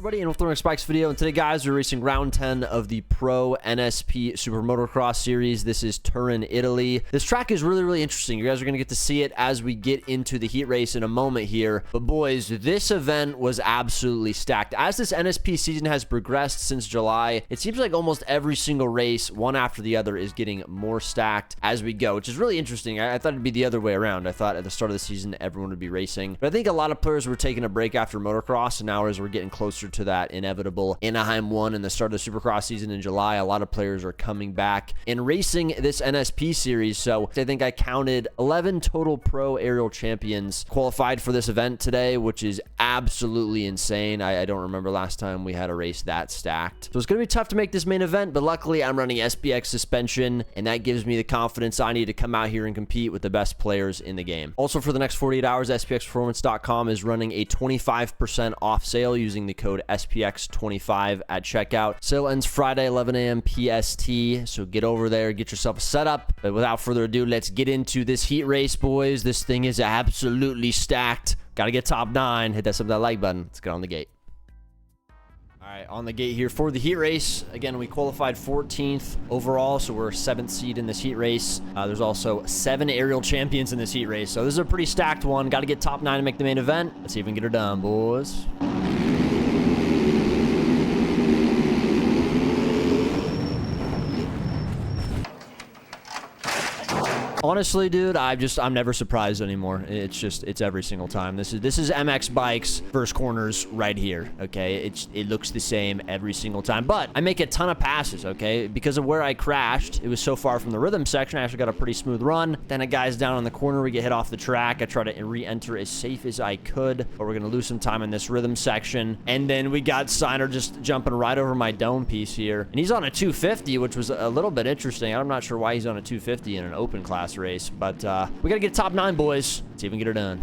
everybody, and welcome to Spike's video. And today, guys, we're racing round 10 of the Pro NSP Super Motocross Series. This is Turin, Italy. This track is really interesting. You guys are going to get to see it as we get into the heat race in a moment here. But boys, this event was absolutely stacked. As this NSP season has progressed since July, it seems like almost every single race, one after the other, is getting more stacked as we go, which is really interesting. I thought it'd be the other way around. I thought at the start of the season, everyone would be racing. But I think a lot of players were taking a break after motocross, and now as we're getting closer to that inevitable Anaheim 1 and the start of the Supercross season in July, a lot of players are coming back and racing this NSP series. So I think I counted 11 total pro aerial champions qualified for this event today, which is absolutely insane. I don't remember last time we had a race that stacked. So it's going to be tough to make this main event, but luckily I'm running SPX suspension, and that gives me the confidence I need to come out here and compete with the best players in the game. Also, for the next 48 hours, SPXperformance.com is running a 25% off sale using the code SPX25 at checkout. Sale ends Friday, 11 a.m. PST, so get over there, get yourself a setup. But without further ado, let's get into this heat race, boys. This thing is absolutely stacked. Got to get top 9. Hit that like button. Let's get on the gate. All right, on the gate here for the heat race. Again, we qualified 14th overall, so we're 7th seed in this heat race. There's also 7 aerial champions in this heat race, so this is a pretty stacked one. Got to get top 9 to make the main event. Let's see if we can get her done, boys. Honestly, dude, I'm never surprised anymore. It's every single time. This is MX Bikes first corners right here, okay? It looks the same every single time, but I make a ton of passes, okay? Because of where I crashed, it was so far from the rhythm section, I actually got a pretty smooth run. Then a guy's down on the corner, we get hit off the track. I try to re-enter as safe as I could, but we're gonna lose some time in this rhythm section. And then we got Signer just jumping right over my dome piece here. And he's on a 250, which was a little bit interesting. I'm not sure why he's on a 250 in an open class race, but we gotta get top 9, boys. Let's see if we can get her done.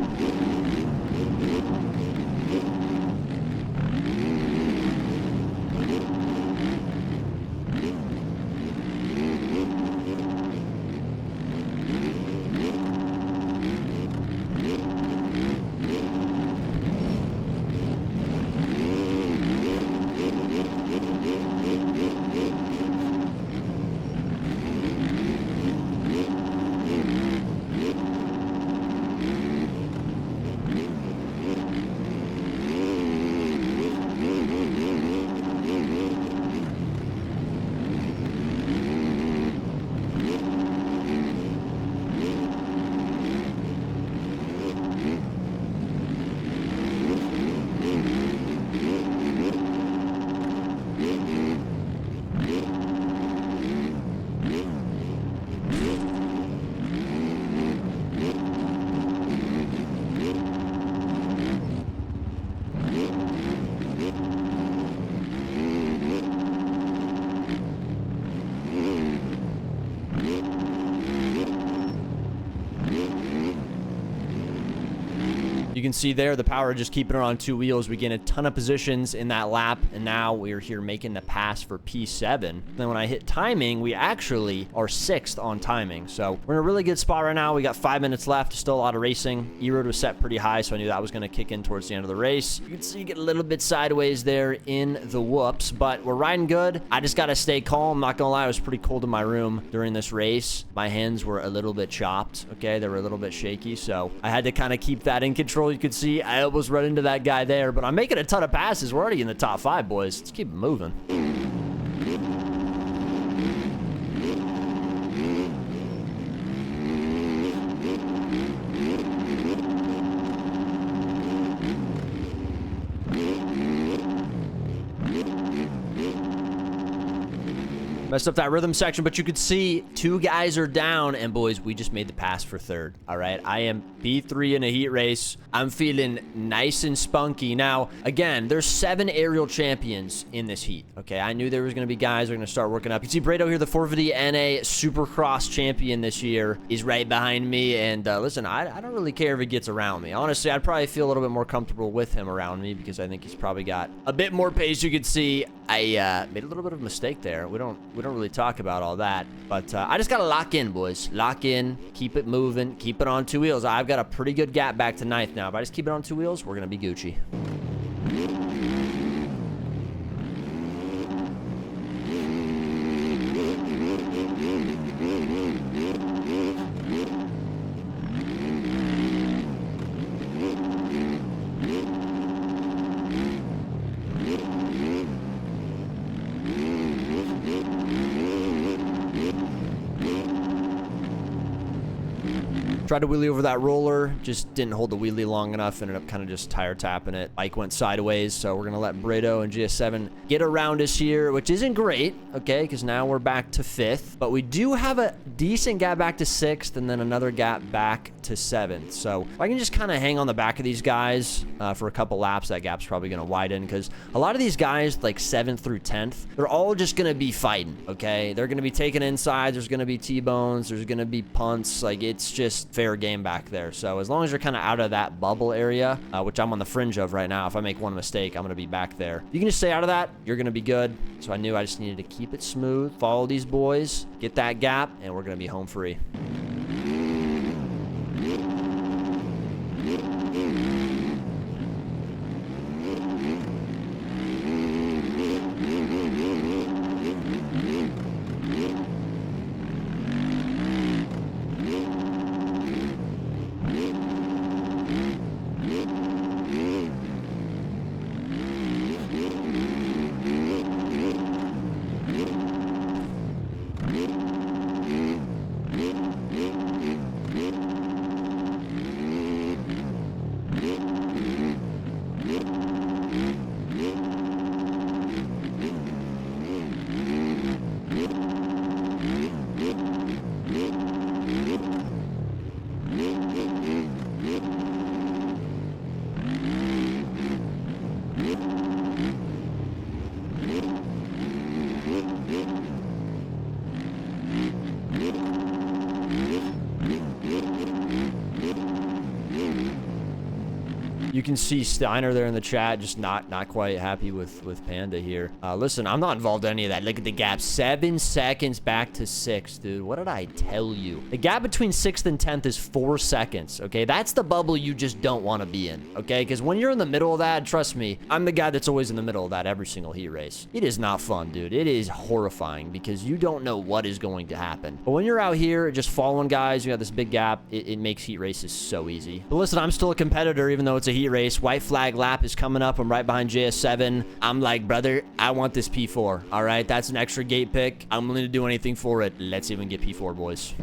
You can see there the power just keeping her on 2 wheels. We gain a ton of positions in that lap, and now we're here making the pass for P7. Then when I hit timing, we actually are 6th on timing. So we're in a really good spot right now. We got 5 minutes left. Still a lot of racing. E-road was set pretty high, so I knew that was going to kick in towards the end of the race. You can see you get a little bit sideways there in the whoops, but we're riding good. I just got to stay calm. Not going to lie, it was pretty cold in my room during this race. My hands were a little bit chopped, okay? They were a little bit shaky, so I had to kind of keep that in control. You could see I almost run into that guy there, but I'm making a ton of passes. We're already in the top 5, boys. Let's keep it moving. Messed up that rhythm section, but you could see 2 guys are down, and boys, we just made the pass for 3rd. All right, I am P3 in a heat race. I'm feeling nice and spunky. Now, again, there's 7 aerial champions in this heat, okay? I knew there was going to be guys who are going to start working up. You see Brado here, the 450 NA Supercross champion this year. He's right behind me, and listen, I don't really care if he gets around me. Honestly, I'd probably feel a little bit more comfortable with him around me because I think he's probably got a bit more pace. You could see I made a little bit of a mistake there. We don't really talk about all that, but I just gotta lock in, boys. Lock in, keep it moving, keep it on 2 wheels. I've got a pretty good gap back to 9th now. If I just keep it on 2 wheels, we're gonna be Gucci. Tried to wheelie over that roller, just didn't hold the wheelie long enough. Ended up kind of just tire tapping it. Bike went sideways, so we're going to let Brado and GS7 get around us here, which isn't great, okay, because now we're back to 5th. But we do have a decent gap back to 6th and then another gap back to 7th. So if I can just kind of hang on the back of these guys for a couple laps, that gap's probably going to widen, because a lot of these guys, like 7th through 10th, they're all just going to be fighting, okay? They're going to be taking inside. There's going to be T-bones. There's going to be punts. Like, it's just fair game back there. So as long as you're kind of out of that bubble area, which I'm on the fringe of right now, if I make one mistake, I'm going to be back there. You can just stay out of that. You're going to be good. So I knew I just needed to keep it smooth, follow these boys, get that gap, and we're going to be home free. You can see Steiner there in the chat, just not quite happy with Panda here. Listen, I'm not involved in any of that. Look at the gap. 7 seconds back to 6th, dude. What did I tell you? The gap between 6th and 10th is 4 seconds, okay? That's the bubble you just don't want to be in, okay? Because when you're in the middle of that, trust me, I'm the guy that's always in the middle of that every single heat race. It is not fun, dude. It is horrifying because you don't know what is going to happen. But when you're out here just following guys, you got this big gap, it makes heat races so easy. But listen, I'm still a competitor, even though it's a heat race. White flag lap is coming up. I'm right behind JS7. I'm like, brother, I want this P4. All right, that's an extra gate pick. I'm willing to do anything for it. Let's even get P4, boys.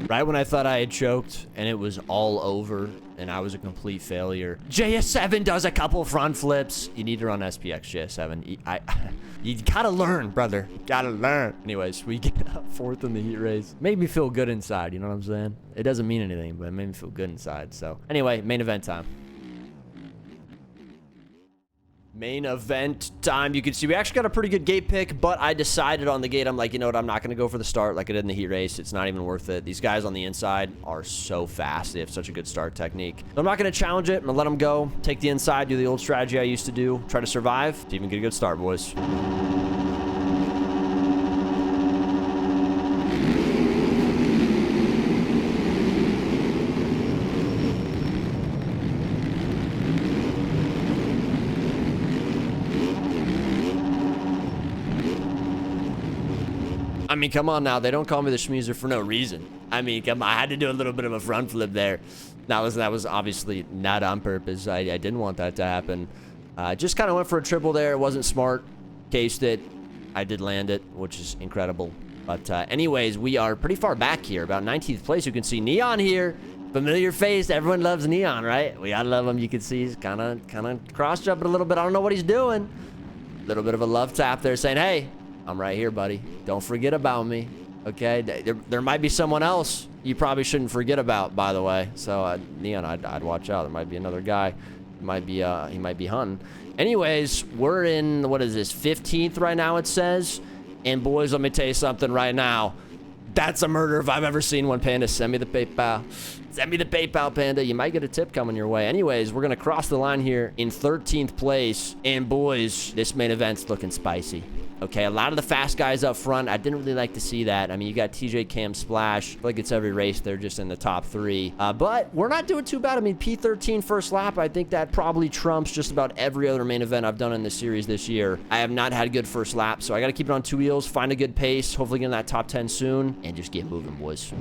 Right when I thought I had choked and it was all over and I was a complete failure, JS7 does a couple front flips. You need to run SPX, JS7. You gotta learn, brother. You gotta learn. Anyways, we get up 4th in the heat race. Made me feel good inside, you know what I'm saying? It doesn't mean anything, but it made me feel good inside. So anyway, main event time. Main event time. You can see we actually got a pretty good gate pick, but I decided on the gate, I'm like, you know what, I'm not going to go for the start like I did in the heat race. It's not even worth it. These guys on the inside are so fast. They have such a good start technique. So I'm not going to challenge it. I'm going to let them go, take the inside, do the old strategy I used to do, try to survive to even get a good start, boys. I mean, come on now. They don't call me the schmeezer for no reason. I mean, come on. I had to do a little bit of a front flip there. Now, listen, that was obviously not on purpose. I didn't want that to happen. Just kind of went for a triple there. It wasn't smart. Cased it. I did land it, which is incredible. But anyways, we are pretty far back here. About 19th place. You can see Neon here. Familiar face. Everyone loves Neon, right? We gotta love him. You can see he's kind of cross-jumping a little bit. I don't know what he's doing. A little bit of a love tap there saying, hey, I'm right here, buddy. Don't forget about me, okay? There might be someone else. you probably shouldn't forget about, by the way. So, Neon, I'd watch out. There might be another guy. He might be hunting. Anyways, we're in, what is this, 15th right now, it says. And boys, let me tell you something right now. That's a murder if I've ever seen one, Panda. Send me the PayPal. Send me the PayPal, Panda. You might get a tip coming your way. Anyways, we're going to cross the line here in 13th place. And boys, this main event's looking spicy. Okay, a lot of the fast guys up front. I didn't really like to see that. I mean, you got TJ, Cam, Splash. I feel like it's every race. They're just in the top 3. But we're not doing too bad. I mean, P13 first lap. I think that probably trumps just about every other main event I've done in this series this year. I have not had a good first lap, so I got to keep it on 2 wheels, find a good pace, hopefully get in that top 10 soon, and just get moving, boys.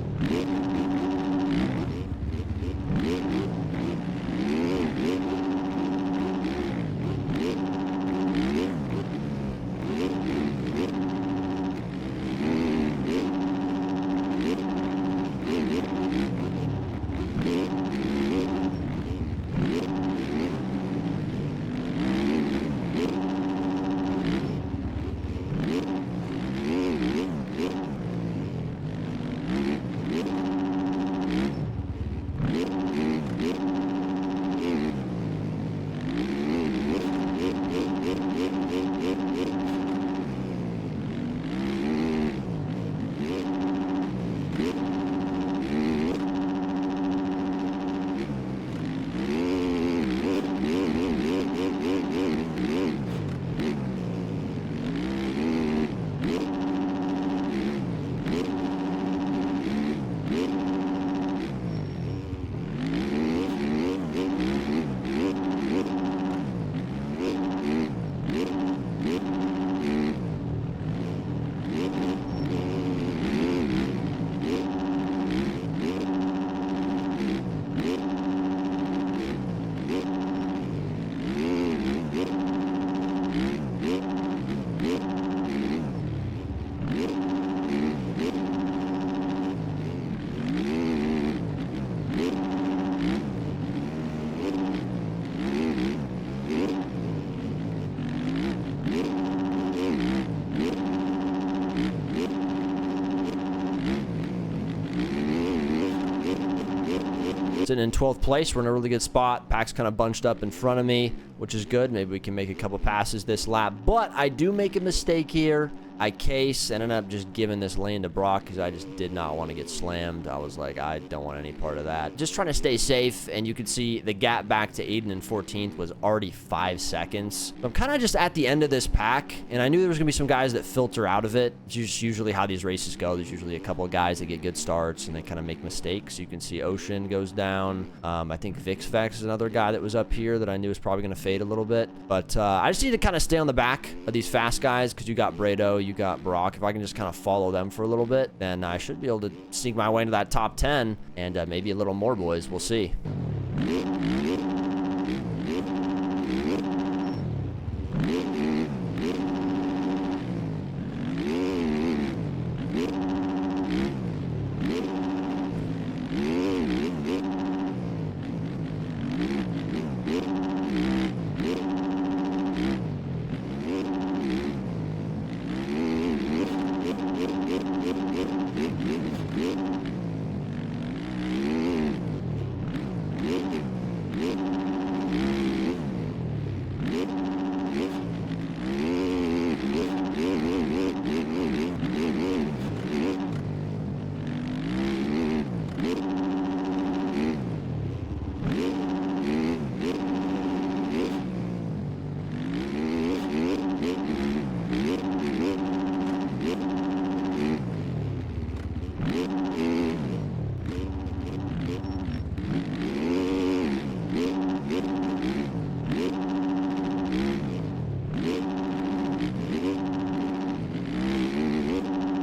Sitting in 12th place. We're in a really good spot. Pack's kind of bunched up in front of me, which is good. Maybe we can make a couple passes this lap. But I do make a mistake here. I case and ended up just giving this lane to Brock because I just did not want to get slammed. I was like, I don't want any part of that. Just trying to stay safe, and you can see the gap back to Aiden in 14th was already 5 seconds. So I'm kind of just at the end of this pack, and I knew there was going to be some guys that filter out of it. It's just usually how these races go. There's usually a couple of guys that get good starts, and they kind of make mistakes. You can see Ocean goes down. I think VixVex is another guy that was up here that I knew was probably going to fade a little bit. But I just need to kind of stay on the back of these fast guys because you got Brado, you got Brock. If I can just kind of follow them for a little bit, then I should be able to sneak my way into that top 10 and maybe a little more, boys. We'll see.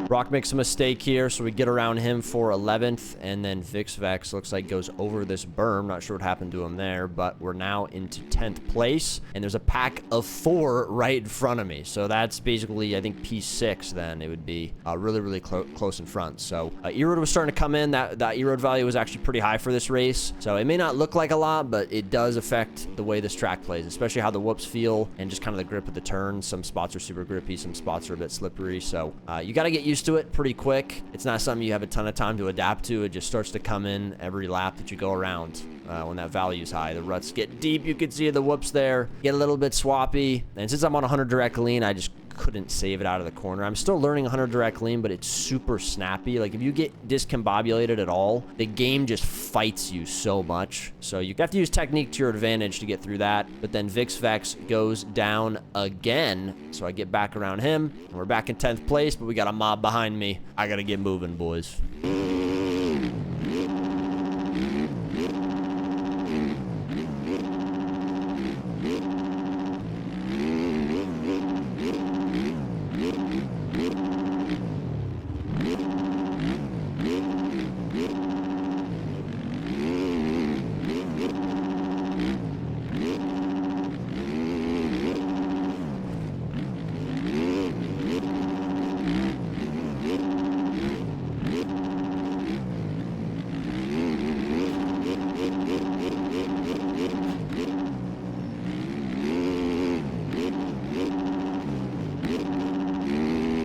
Brock makes a mistake here, so we get around him for 11th, and then VixVex looks like goes over this berm. Not sure what happened to him there, but we're now into 10th place, and there's a pack of 4 right in front of me. So that's basically, I think, P6 then. It would be really, really close in front. So E-Road was starting to come in. That E-Road value was actually pretty high for this race. So it may not look like a lot, but it does affect the way this track plays, especially how the whoops feel and just kind of the grip of the turn. Some spots are super grippy, some spots are a bit slippery. So you got to get used used to it pretty quick. It's not something you have a ton of time to adapt to. It just starts to come in every lap that you go around. When that value is high, the ruts get deep. You can see the whoops there, get a little bit swappy. And since I'm on 100 direct lean, I just couldn't save it out of the corner. I'm still learning 100 direct lean, but it's super snappy. Like if you get discombobulated at all, the game just fights you so much. So you have to use technique to your advantage to get through that. But then Vix Vex goes down again. So I get back around him, and we're back in 10th place, but we got a mob behind me. I gotta get moving, boys.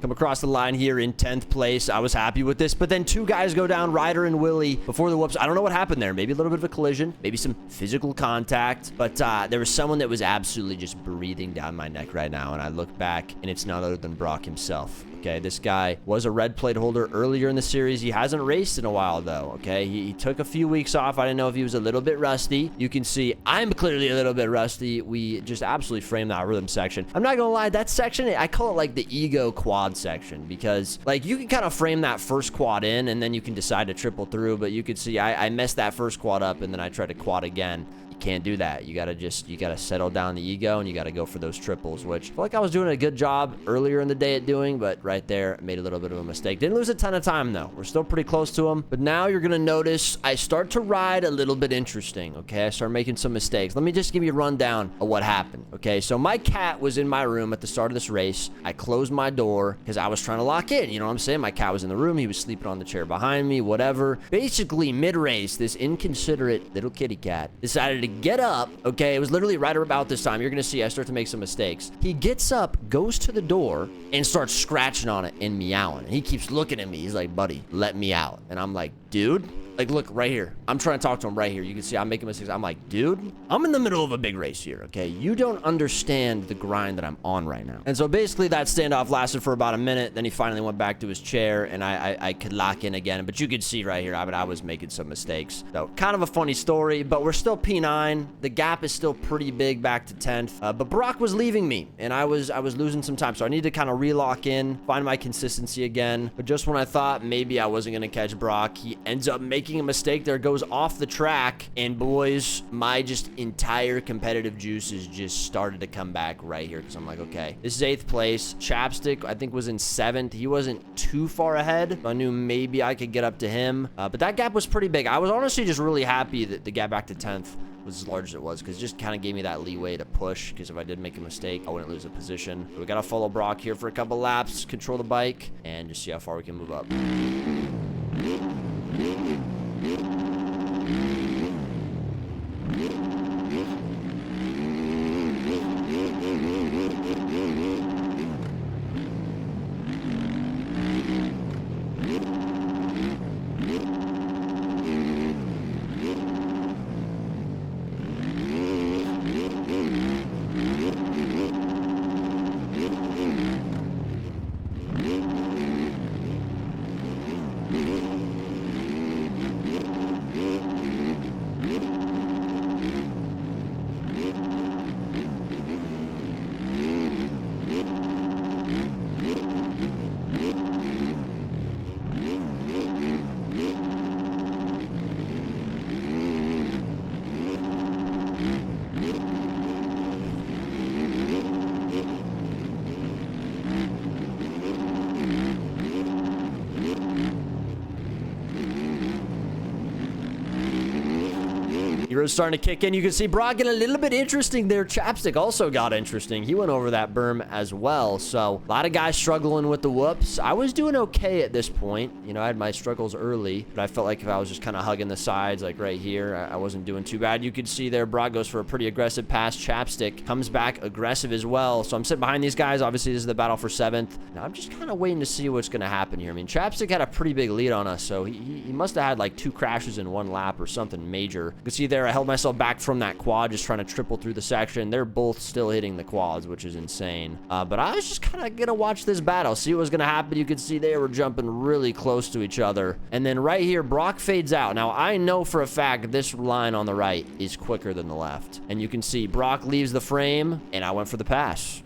Come across the line here in 10th place. I was happy with this, but then two guys go down, Ryder and Willie, before the whoops. I don't know what happened there. Maybe a little bit of a collision, maybe some physical contact, but there was someone that was absolutely just breathing down my neck right now, and I look back, and it's none other than Brock himself. Okay, this guy was a red plate holder earlier in the series. He hasn't raced in a while, though, okay? He took a few weeks off. I didn't know if he was a little bit rusty. You can see I'm clearly a little bit rusty. We just absolutely framed that rhythm section. I'm not gonna lie, that section, I call it like the ego quad section, because like you can kind of frame that first quad in, and then you can decide to triple through, but you could see I messed that first quad up, and then I tried to quad again. Can't do that. You gotta settle down the ego, and you gotta go for those triples, which I feel like I was doing a good job earlier in the day at doing, but right there I made a little bit of a mistake. Didn't lose a ton of time though. We're still pretty close to him, but now you're gonna notice I start to ride a little bit interesting. Okay, I start making some mistakes. Let me just give you a rundown of what happened. Okay, so my cat was in my room at the start of this race. I closed my door because I was trying to lock in. You know what I'm saying? My cat was in the room. He was sleeping on the chair behind me, whatever. Basically mid-race, this inconsiderate little kitty cat decided to get up. Okay, it was literally right about this time. You're gonna see I start to make some mistakes. He gets up, goes to the door, and starts scratching on it and meowing. He keeps looking at me. He's like, buddy, let me out. And I'm like, dude, like, look right here. I'm trying to talk to him right here. You can see I'm making mistakes. I'm like, dude, I'm in the middle of a big race here, okay? You don't understand the grind that I'm on right now. And so basically that standoff lasted for about a minute. Then he finally went back to his chair, and I could lock in again. But you could see right here, I was making some mistakes. So kind of a funny story, but we're still P9. The gap is still pretty big back to 10th. But Brock was leaving me, and I was losing some time. So I need to kind of relock in, find my consistency again. But just when I thought maybe I wasn't going to catch Brock, he ends up making a mistake there, goes off the track, and boys, my just entire competitive juices just started to come back right here, because I'm like, okay, this is 8th place. Chapstick, I think, was in 7th. He wasn't too far ahead, so I knew maybe I could get up to him, but that gap was pretty big. I was honestly just really happy that the gap back to 10th was as large as it was, because it just kind of gave me that leeway to push, because if I did make a mistake, I wouldn't lose a position. So we got to follow Brock here for a couple laps, control the bike, and just see how far we can move up. Hero's starting to kick in. You can see Brock getting a little bit interesting there. Chapstick also got interesting. He went over that berm as well. So a lot of guys struggling with the whoops. I was doing okay at this point. You know, I had my struggles early, but I felt like if I was just kind of hugging the sides, like right here, I wasn't doing too bad. You could see there, Brock goes for a pretty aggressive pass. Chapstick comes back aggressive as well. So I'm sitting behind these guys. Obviously, this is the battle for 7th. Now I'm just kind of waiting to see what's going to happen here. I mean, Chapstick had a pretty big lead on us, so he must have had like 2 crashes in 1 lap or something major. You can see there, I held myself back from that quad, just trying to triple through the section. They're both still hitting the quads, which is insane. But I was just kind of going to watch this battle, see what was going to happen. You could see they were jumping really close to each other. And then right here, Brock fades out. Now, I know for a fact this line on the right is quicker than the left. And you can see Brock leaves the frame, and I went for the pass.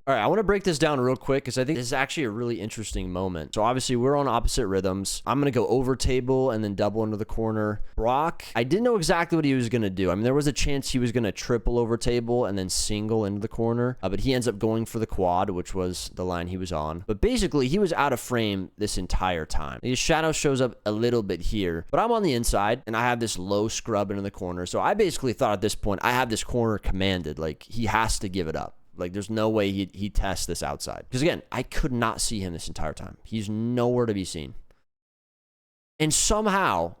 All right, I want to break this down real quick because I think this is actually a really interesting moment. So obviously we're on opposite rhythms. I'm going to go over table and then double into the corner. Brock, I didn't know exactly what he was going to do. I mean, there was a chance he was going to triple over table and then single into the corner, but he ends up going for the quad, which was the line he was on. But basically, he was out of frame this entire time. His shadow shows up a little bit here, but I'm on the inside and I have this low scrub into the corner. So I basically thought at this point, I have this corner commanded. Like, he has to give it up. Like, there's no way he tests this outside. Because, again, I could not see him this entire time. He's nowhere to be seen. And somehow,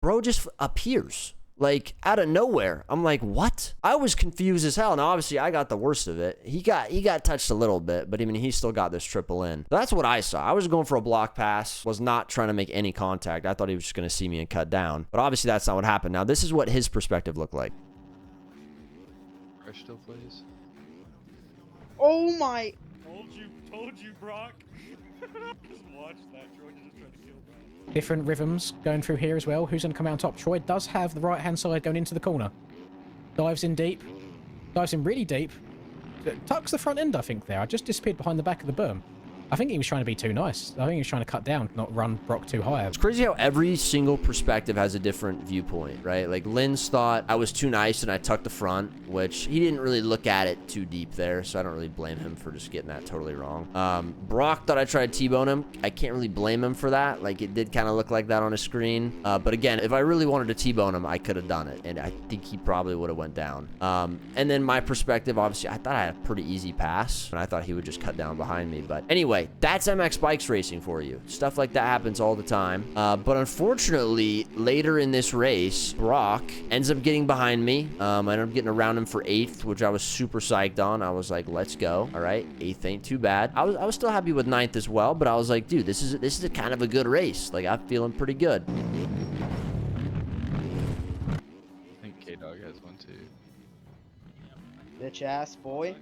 bro just appears. Like, out of nowhere. I'm like, what? I was confused as hell. Now, obviously, I got the worst of it. He got touched a little bit, but, I mean, he still got this triple in. That's what I saw. I was going for a block pass. Was not trying to make any contact. I thought he was just going to see me and cut down. But, obviously, that's not what happened. Now, this is what his perspective looked like. Crush still plays. Oh my! Told you, Brock. Just watch that. Troyjannn just tried to kill Brock. Different rhythms going through here as well. Who's going to come out on top? Troy does have the right-hand side going into the corner. Dives in deep. Dives in really deep. Tucks the front end, I think, there. I just disappeared behind the back of the berm. I think he was trying to be too nice. I think he was trying to cut down, not run Brock too high. It's crazy how every single perspective has a different viewpoint, right? Like, Lynn's thought I was too nice and I tucked the front, which he didn't really look at it too deep there, so I don't really blame him for just getting that totally wrong. Brock thought I tried to T-bone him. I can't really blame him for that. Like, it did kind of look like that on his screen. But again, if I really wanted to T-bone him, I could have done it, and I think he probably would have went down. And then my perspective, obviously, I thought I had a pretty easy pass, and I thought he would just cut down behind me. But anyway, that's MX Bikes racing for you. Stuff like that happens all the time. But unfortunately, later in this race, Brock ends up getting behind me. I ended up getting around him for 8th, which I was super psyched on. I was like, let's go. All right, 8th ain't too bad. I was still happy with 9th as well, but I was like, dude, this is a kind of a good race. Like, I'm feeling pretty good. I think K-Dog has one too. Bitch ass boy.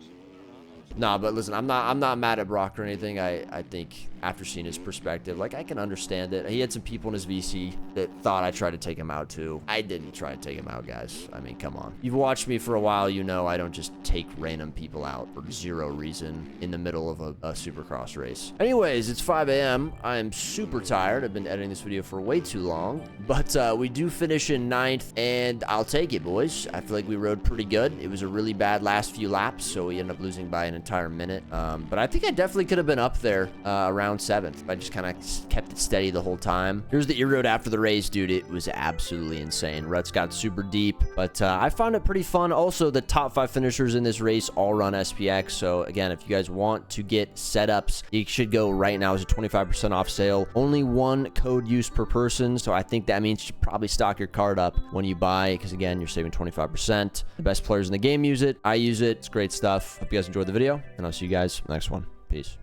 Nah, but listen, I'm not mad at Brock or anything. I think after seeing his perspective, like, I can understand it. He had some people in his VC that thought I tried to take him out too. I didn't try to take him out, guys. I mean, come on. You've watched me for a while, you know I don't just take random people out for zero reason in the middle of a supercross race. Anyways, it's 5 a.m. I'm super tired. I've been editing this video for way too long, but we do finish in 9th, and I'll take it, boys. I feel like we rode pretty good. It was a really bad last few laps, so we ended up losing by an entire minute. But I think I definitely could have been up there around 7th. I just kind of kept it steady the whole time. Here's the E-Road after the race, dude. It was absolutely insane. Ruts got super deep, but I found it pretty fun. Also, the top 5 finishers in this race all run SPX. So again, if you guys want to get setups, you should go right now. It's a 25% off sale. Only 1 code use per person. So I think that means you should probably stock your card up when you buy, because again, you're saving 25%. The best players in the game use it. I use it. It's great stuff. Hope you guys enjoyed the video, and I'll see you guys in the next one. Peace.